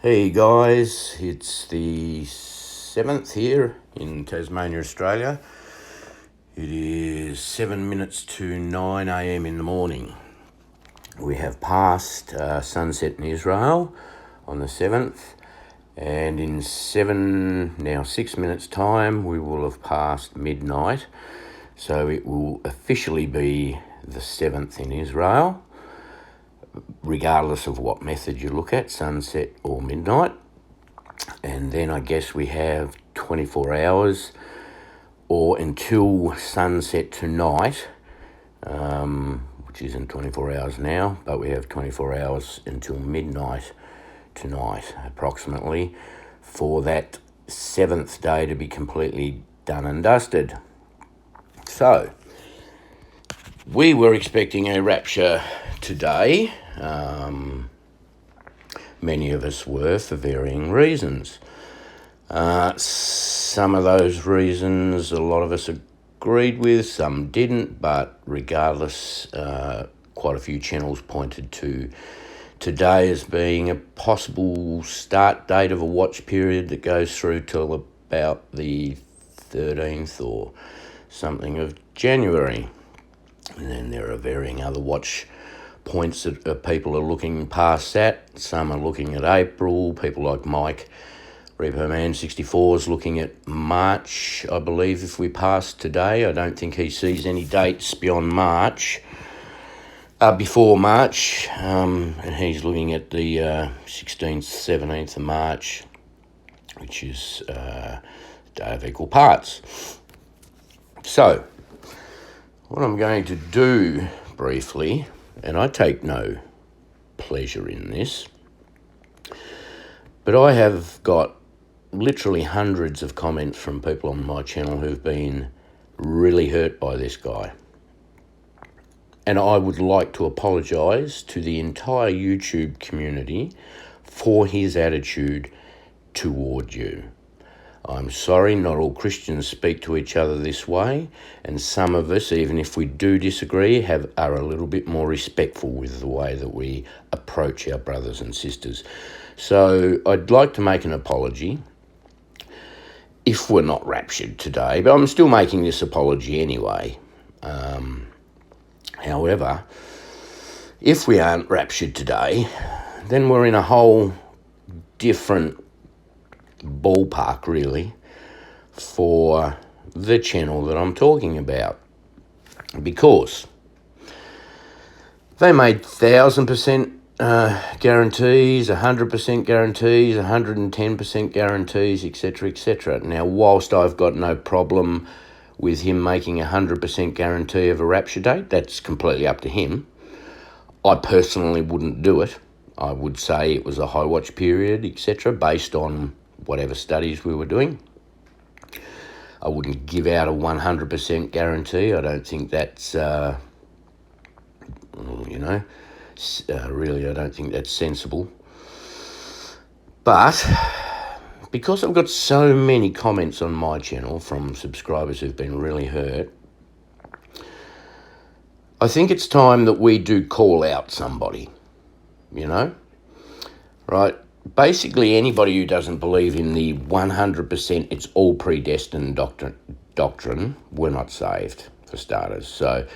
Hey guys, it's the 7th here in Tasmania, Australia. It is 7 minutes to 9 a.m. in the morning. We have passed sunset in Israel on the 7th, and in 6 minutes time we will have passed midnight. So it will officially be the 7th in Israel, regardless of what method you look at, sunset or midnight. And then I guess we have 24 hours or until sunset tonight, which isn't 24 hours now, but we have 24 hours until midnight tonight, approximately, for that 7th day to be completely done and dusted. So, we were expecting a rapture today. Many of us were, for varying reasons. Some of those reasons a lot of us agreed with, some didn't, but regardless, quite a few channels pointed to today as being a possible start date of a watch period that goes through till about the 13th or something of January. And then there are varying other watch points that people are looking past that. Some are looking at April. People like Mike, Repo Man 64, is looking at March, I believe, if we pass today. I don't think he sees any dates beyond March, before March, and he's looking at the 16th, 17th of March, which is Day of Equal Parts. So, what I'm going to do briefly, and I take no pleasure in this, but I have got literally hundreds of comments from people on my channel who've been really hurt by this guy. And I would like to apologise to the entire YouTube community for his attitude toward you. I'm sorry, not all Christians speak to each other this way, and some of us, even if we do disagree, are a little bit more respectful with the way that we approach our brothers and sisters. So I'd like to make an apology if we're not raptured today, but I'm still making this apology anyway. However, if we aren't raptured today, then we're in a whole different ballpark, really, for the channel that I'm talking about, because they made 1,000% guarantees, 100% guarantees, 110% guarantees, etc., etc. Now, whilst I've got no problem with him making a 100% guarantee of a rapture date, that's completely up to him. I personally wouldn't do it. I would say it was a high watch period, etc., based on whatever studies we were doing. I wouldn't give out a 100% guarantee. I don't think that's, really, I don't think that's sensible. But because I've got so many comments on my channel from subscribers who've been really hurt, I think it's time that we do call out somebody, right? Basically, anybody who doesn't believe in the 100% it's all predestined doctrine, we're not saved, for starters. So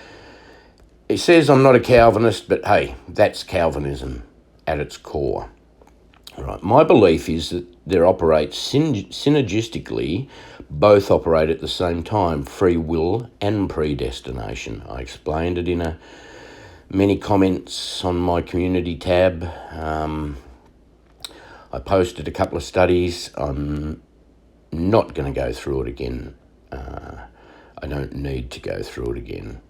it says I'm not a Calvinist, but hey, that's Calvinism at its core. Right. My belief is that there operates synergistically, both operate at the same time, free will and predestination. I explained it in many comments on my community tab. I posted a couple of studies. I'm not going to go through it again. I don't need to go through it again.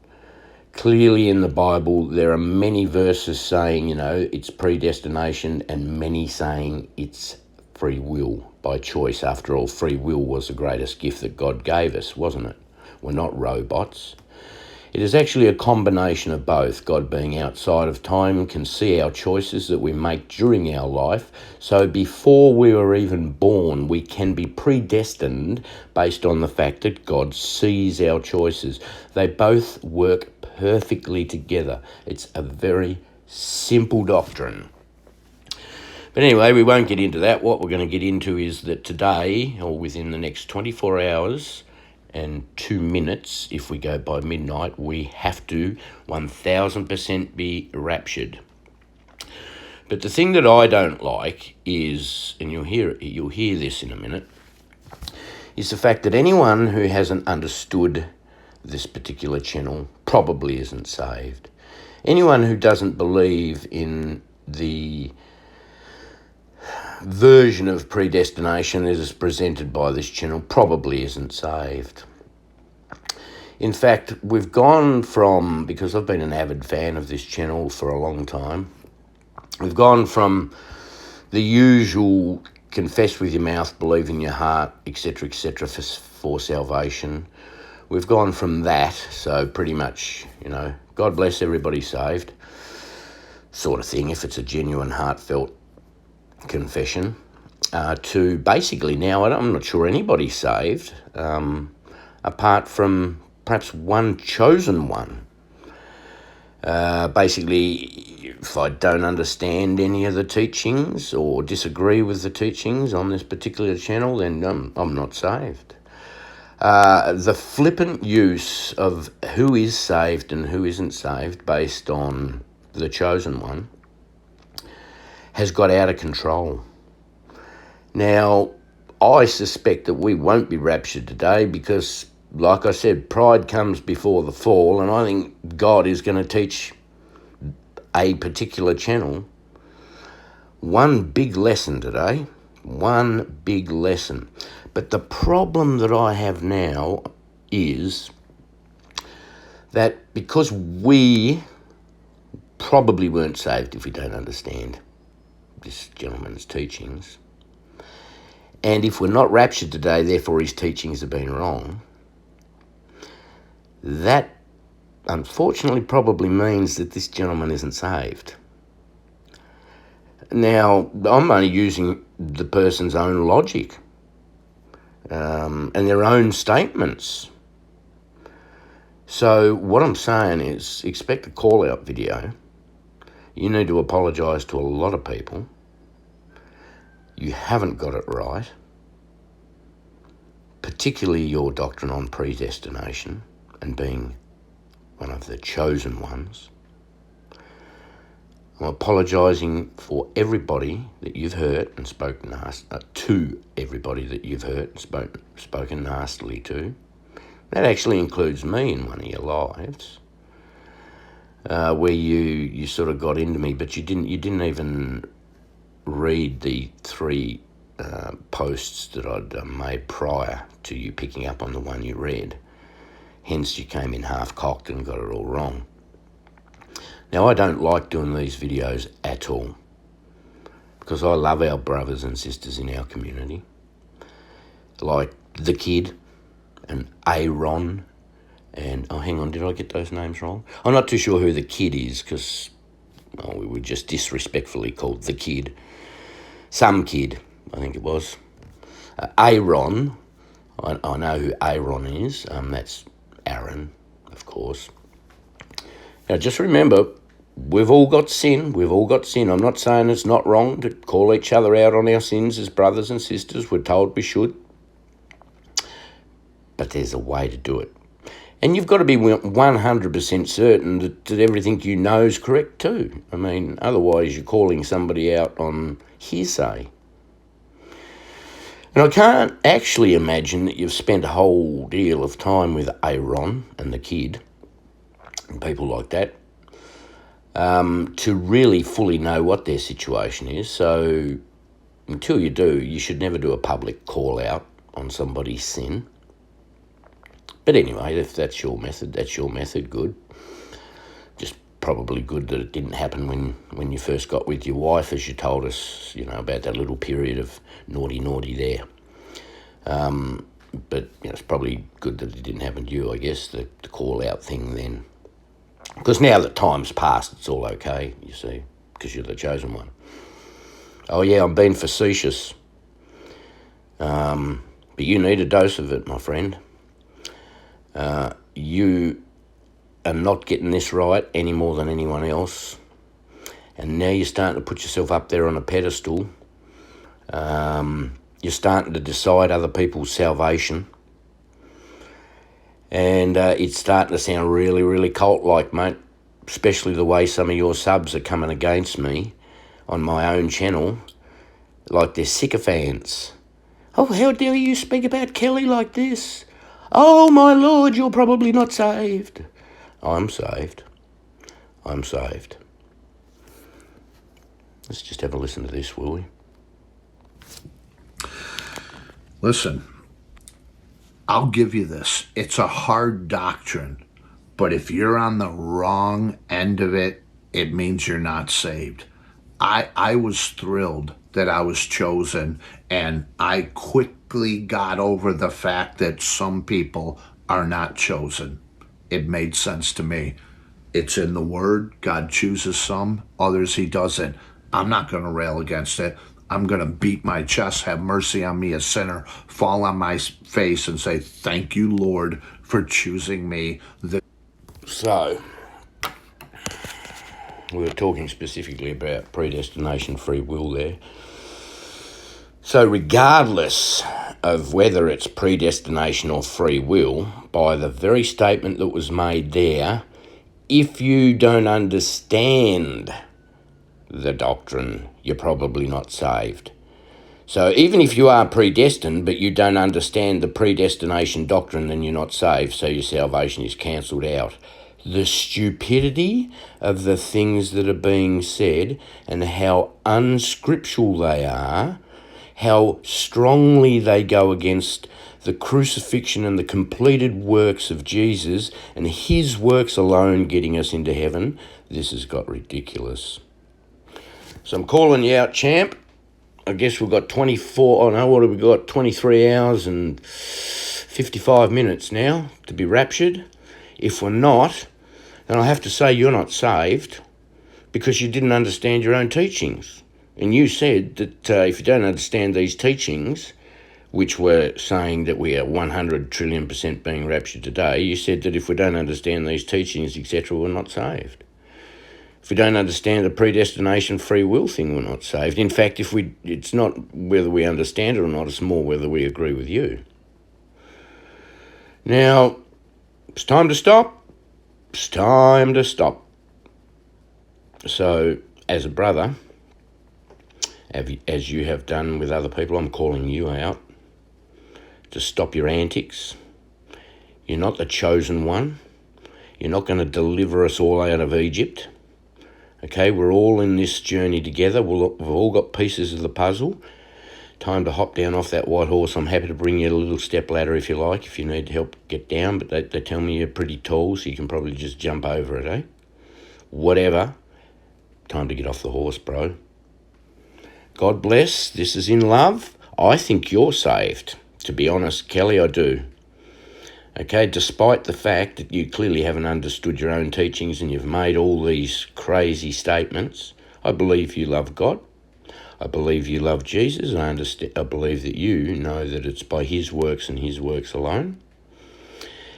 Clearly in the Bible, there are many verses saying, it's predestination, and many saying it's free will by choice. After all, free will was the greatest gift that God gave us, wasn't it? We're not robots. It is actually a combination of both. God, being outside of time, can see our choices that we make during our life. So before we were even born, we can be predestined based on the fact that God sees our choices. They both work perfectly together. It's a very simple doctrine. But anyway, we won't get into that. What we're going to get into is that today, or within the next 24 hours and 2 minutes, if we go by midnight, we have to 1000% be raptured. But the thing that I don't like is, and you'll hear this in a minute, is the fact that anyone who hasn't understood this particular channel probably isn't saved. Anyone who doesn't believe in the version of predestination as is presented by this channel probably isn't saved. In fact, we've gone from, because I've been an avid fan of this channel for a long time, we've gone from the usual confess with your mouth, believe in your heart, etc., for salvation. We've gone from that, so pretty much, God bless everybody saved, sort of thing, if it's a genuine, heartfelt confession, to basically now I'm not sure anybody's saved, apart from perhaps one chosen one. Basically, if I don't understand any of the teachings or disagree with the teachings on this particular channel, then I'm not saved. The flippant use of who is saved and who isn't saved based on the chosen one has got out of control. Now, I suspect that we won't be raptured today because, like I said, pride comes before the fall, and I think God is going to teach a particular channel one big lesson today, one big lesson. But the problem that I have now is that because we probably weren't saved if we don't understand this gentleman's teachings, and if we're not raptured today, therefore his teachings have been wrong, that unfortunately probably means that this gentleman isn't saved. Now, I'm only using the person's own logic and their own statements. So what I'm saying is, expect a call-out video. You need to apologise to a lot of people. You haven't got it right, particularly your doctrine on predestination and being one of the chosen ones. I'm apologising for everybody that you've hurt and spoken to everybody that you've hurt and spoken nastily to. That actually includes me in one of your lives, where you sort of got into me, but you didn't even read the 3 posts that I'd made prior to you picking up on the one you read. Hence, you came in half-cocked and got it all wrong. Now, I don't like doing these videos at all because I love our brothers and sisters in our community, like The Kid and Aaron and, oh, hang on, did I get those names wrong? I'm not too sure who The Kid is because we were just disrespectfully called The Kid. Some kid, I think it was. Aaron, I know who Aaron is. That's Aaron, of course. Now, just remember, we've all got sin. We've all got sin. I'm not saying it's not wrong to call each other out on our sins as brothers and sisters. We're told we should. But there's a way to do it. And you've got to be 100% certain that everything you know is correct too. I mean, otherwise you're calling somebody out on hearsay. And I can't actually imagine that you've spent a whole deal of time with Aaron and The Kid and people like that to really fully know what their situation is. So until you do, you should never do a public call out on somebody's sin. But anyway, if that's your method, good. Just probably good that it didn't happen when you first got with your wife, as you told us, about that little period of naughty there. But it's probably good that it didn't happen to you, I guess, the call-out thing then. Because now that time's passed, it's all okay, you see, because you're the chosen one. Oh, yeah, I'm being facetious. But you need a dose of it, my friend. You are not getting this right any more than anyone else. And now you're starting to put yourself up there on a pedestal. You're starting to decide other people's salvation. And it's starting to sound really, really cult-like, mate, especially the way some of your subs are coming against me on my own channel, like they're sycophants. Oh, how dare you speak about Kelly like this? Oh, my Lord, you're probably not saved. I'm saved. I'm saved. Let's just have a listen to this, will we? Listen, I'll give you this. It's a hard doctrine, but if you're on the wrong end of it, it means you're not saved. I was thrilled that I was chosen, and I quickly got over the fact that some people are not chosen. It made sense to me. It's in the Word. God chooses some, others He doesn't. I'm not going to rail against it. I'm going to beat my chest, have mercy on me, a sinner, fall on my face and say, thank you, Lord, for choosing me. So, we were talking specifically about predestination, free will there. So regardless of whether it's predestination or free will, by the very statement that was made there, if you don't understand the doctrine, you're probably not saved. So even if you are predestined, but you don't understand the predestination doctrine, then you're not saved, so your salvation is cancelled out. The stupidity of the things that are being said and how unscriptural they are, how strongly they go against the crucifixion and the completed works of Jesus and his works alone getting us into heaven, this has got ridiculous. So I'm calling you out, champ. I guess we've got 23 hours and 55 minutes now to be raptured. If we're not, then I have to say you're not saved because you didn't understand your own teachings. And you said that if you don't understand these teachings, which were saying that we are 100 trillion% being raptured today, you said that if we don't understand these teachings, etc., we're not saved. If we don't understand the predestination free will thing, we're not saved. In fact, it's not whether we understand it or not, it's more whether we agree with you. Now, it's time to stop. It's time to stop. So, as a brother, as you have done with other people, I'm calling you out to stop your antics. You're not the chosen one. You're not going to deliver us all out of Egypt. Okay, we're all in this journey together. We've all got pieces of the puzzle. Time to hop down off that white horse. I'm happy to bring you a little step ladder if you like, if you need help get down, but they tell me you're pretty tall, so you can probably just jump over it, eh? Whatever. Time to get off the horse, bro. God bless. This is in love. I think you're saved. To be honest, Kelly, I do. Okay, despite the fact that you clearly haven't understood your own teachings and you've made all these crazy statements, I believe you love God. I believe you love Jesus. I believe that you know that it's by his works and his works alone.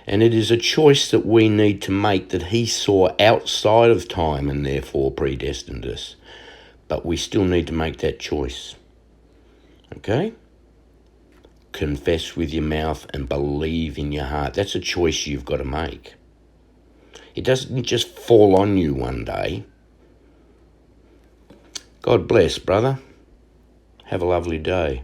And it is a choice that we need to make that he saw outside of time and therefore predestined us. But we still need to make that choice. Okay? Confess with your mouth and believe in your heart. That's a choice you've got to make. It doesn't just fall on you one day. God bless, brother. Have a lovely day.